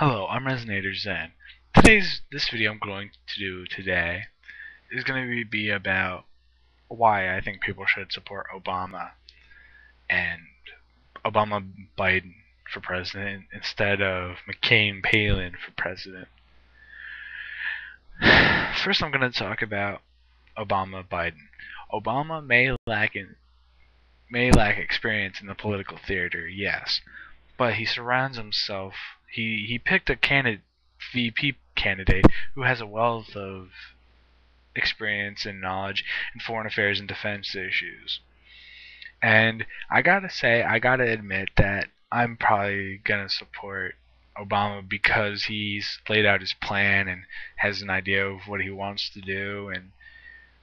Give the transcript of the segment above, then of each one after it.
Hello, I'm Resonator Zen. This video I'm going to do today is going to be about why I think people should support Obama and Obama Biden for president instead of McCain Palin for president. First, I'm going to talk about Obama Biden. Obama may lack experience in the political theater, yes, but he surrounds himself. He picked a VP candidate who has a wealth of experience and knowledge in foreign affairs and defense issues. And I gotta admit that I'm probably gonna support Obama because he's laid out his plan and has an idea of what he wants to do, and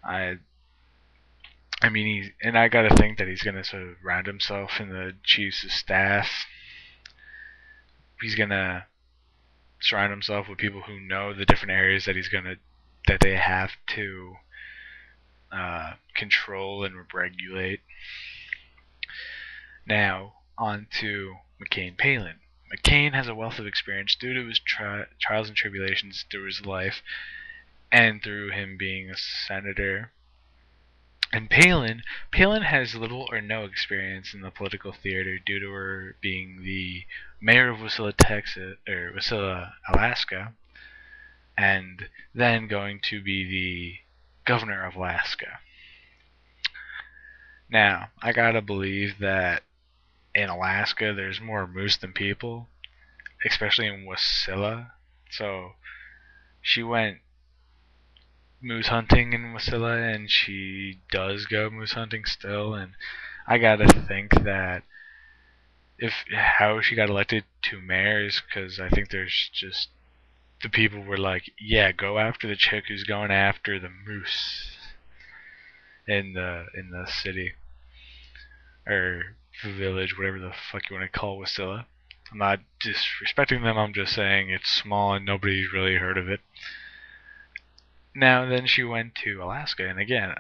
I I mean I gotta think that he's gonna surround himself in the chiefs of staff. He's gonna surround himself with people who know the different areas that they have to control and regulate. Now, on to McCain Palin. McCain has a wealth of experience due to his trials and tribulations through his life and through him being a senator. And Palin has little or no experience in the political theater due to her being the mayor of Wasilla, Alaska, and then going to be the governor of Alaska. Now, I gotta believe that in Alaska there's more moose than people, especially in Wasilla. So she went moose hunting in Wasilla, and she does go moose hunting still. And I gotta think that if how she got elected to mayor is because I think there's just the people were like, yeah, go after the chick who's going after the moose in the city or village, whatever the fuck you want to call Wasilla. I'm not disrespecting them. I'm just saying it's small and nobody's really heard of it. Now then, she went to Alaska, and again,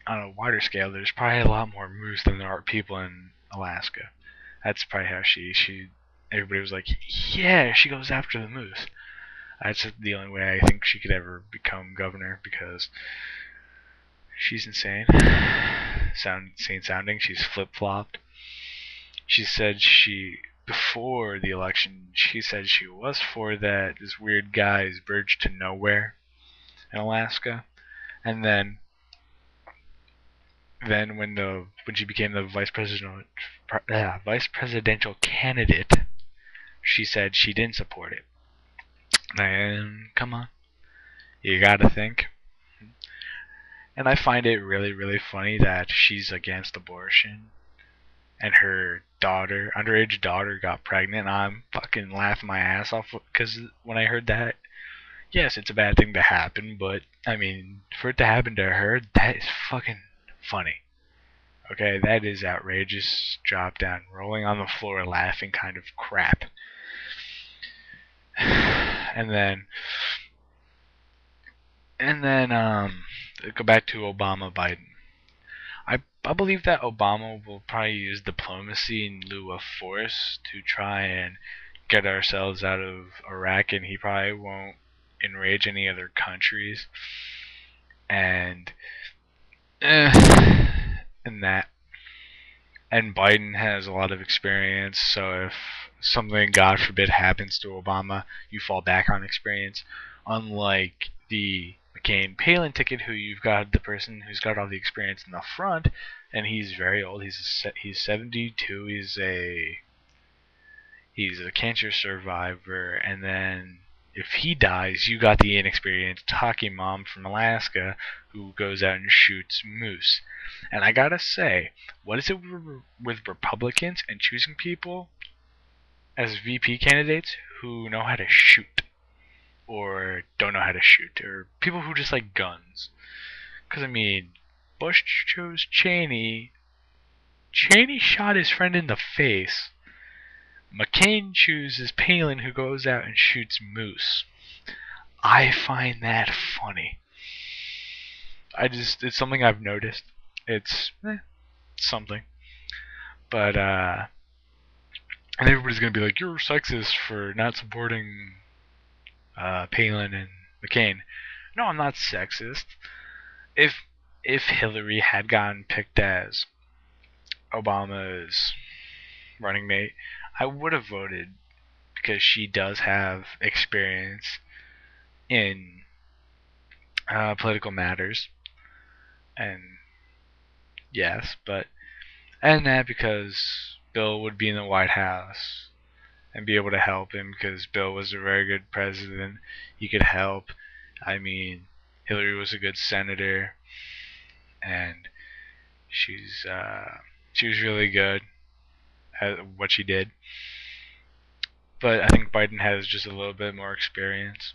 on a wider scale, there's probably a lot more moose than there are people in Alaska. That's probably how everybody was like, yeah, she goes after the moose. That's the only way I think she could ever become governor because she's insane. Insane sounding. She's flip flopped. She said before the election, she said she was for that this weird guy's bridge to nowhere in Alaska, and then when she became the vice presidential candidate, she said she didn't support it. And come on, you gotta think. And I find it really, really funny that she's against abortion and her underage daughter, got pregnant. I'm fucking laughing my ass off because when I heard that, yes, it's a bad thing to happen, but I mean, for it to happen to her, that is fucking funny. Okay, that is outrageous. Drop down, rolling on the floor, laughing kind of crap. And then go back to Obama Biden. I believe that Obama will probably use diplomacy in lieu of force to try and get ourselves out of Iraq, and he probably won't enrage any other countries. And that. And Biden has a lot of experience, so if something, God forbid, happens to Obama, you fall back on experience. Unlike the McCain Palin ticket, who you've got the person who's got all the experience in the front, and he's very old. He's 72. He's a cancer survivor, and then if he dies, you got the inexperienced hockey mom from Alaska who goes out and shoots moose. And I gotta say, what is it with Republicans and choosing people as VP candidates who know how to shoot or don't know how to shoot, or people who just like guns? Because I mean, Bush chose Cheney. Cheney shot his friend in the face. McCain chooses Palin, who goes out and shoots moose. I find that funny. It's something I've noticed. It's something. But And everybody's gonna be like, "You're sexist for not supporting Palin and McCain." No, I'm not sexist. If if Hillary had gotten picked as Obama's running mate, I would have voted because she does have experience in political matters, and yes, but and that because Bill would be in the White House and be able to help him because Bill was a very good president. He could help. I mean, Hillary was a good senator, and she's she was really good at what she did. But I think Biden has just a little bit more experience.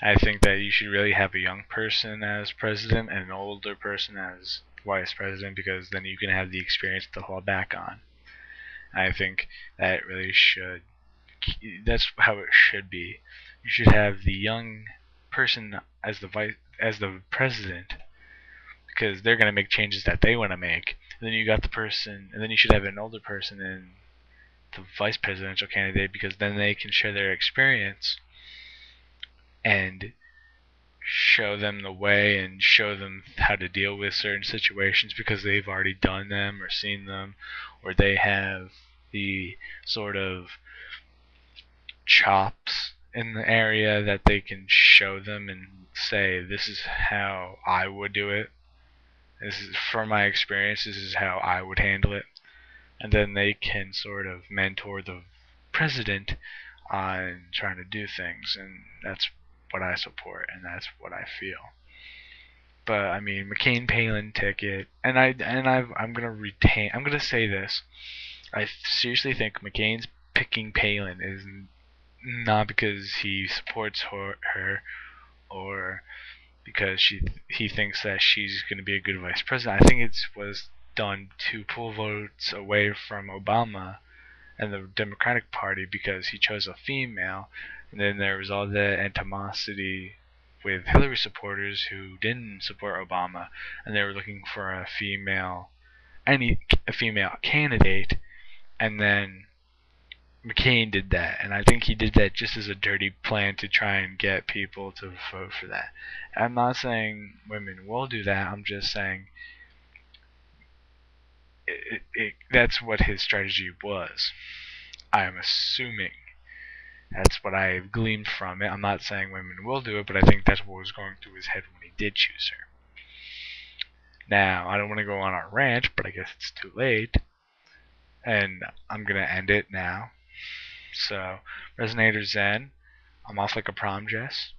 I think that you should really have a young person as president and an older person as vice president because then you can have the experience to fall back on. I think that really should. That's how it should be. You should have the young person as the president because they're gonna make changes that they want to make. And then you got the person, and then you should have an older person in the vice presidential candidate because then they can share their experience and show them the way and show them how to deal with certain situations because they've already done them or seen them or they have the sort of chops in the area that they can show them and say this is how I would do it. This is from my experience, this is how I would handle it. And then they can sort of mentor the president on trying to do things, and that's what I support, and that's what I feel. But I mean, McCain Palin ticket, and I'm gonna retain. I'm gonna say this. I seriously think McCain's picking Palin is not because he supports her or because he thinks that she's going to be a good vice president. I think it was done to pull votes away from Obama and the Democratic Party because he chose a female, and then there was all the animosity with Hillary supporters who didn't support Obama, and they were looking for a female candidate, and then McCain did that, and I think he did that just as a dirty plan to try and get people to vote for that. I'm not saying women will do that. I'm just saying that's what his strategy was. I am assuming that's what I've gleaned from it. I'm not saying women will do it, but I think that's what was going through his head when he did choose her. Now, I don't want to go on a rant, but I guess it's too late, and I'm going to end it now. So, Resonator Zen, I'm off like a prom dress.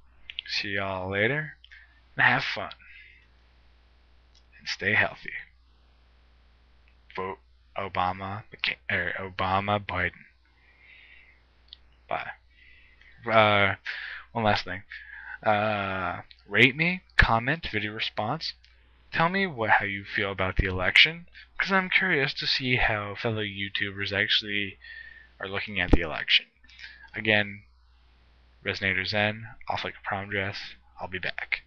See y'all later, and have fun, and stay healthy. Vote Obama, Obama, Biden. Bye. One last thing. Rate me, comment, video response. Tell me how you feel about the election, because I'm curious to see how fellow YouTubers actually are looking at the election. Again, Resonator Zen, off like a prom dress. I'll be back.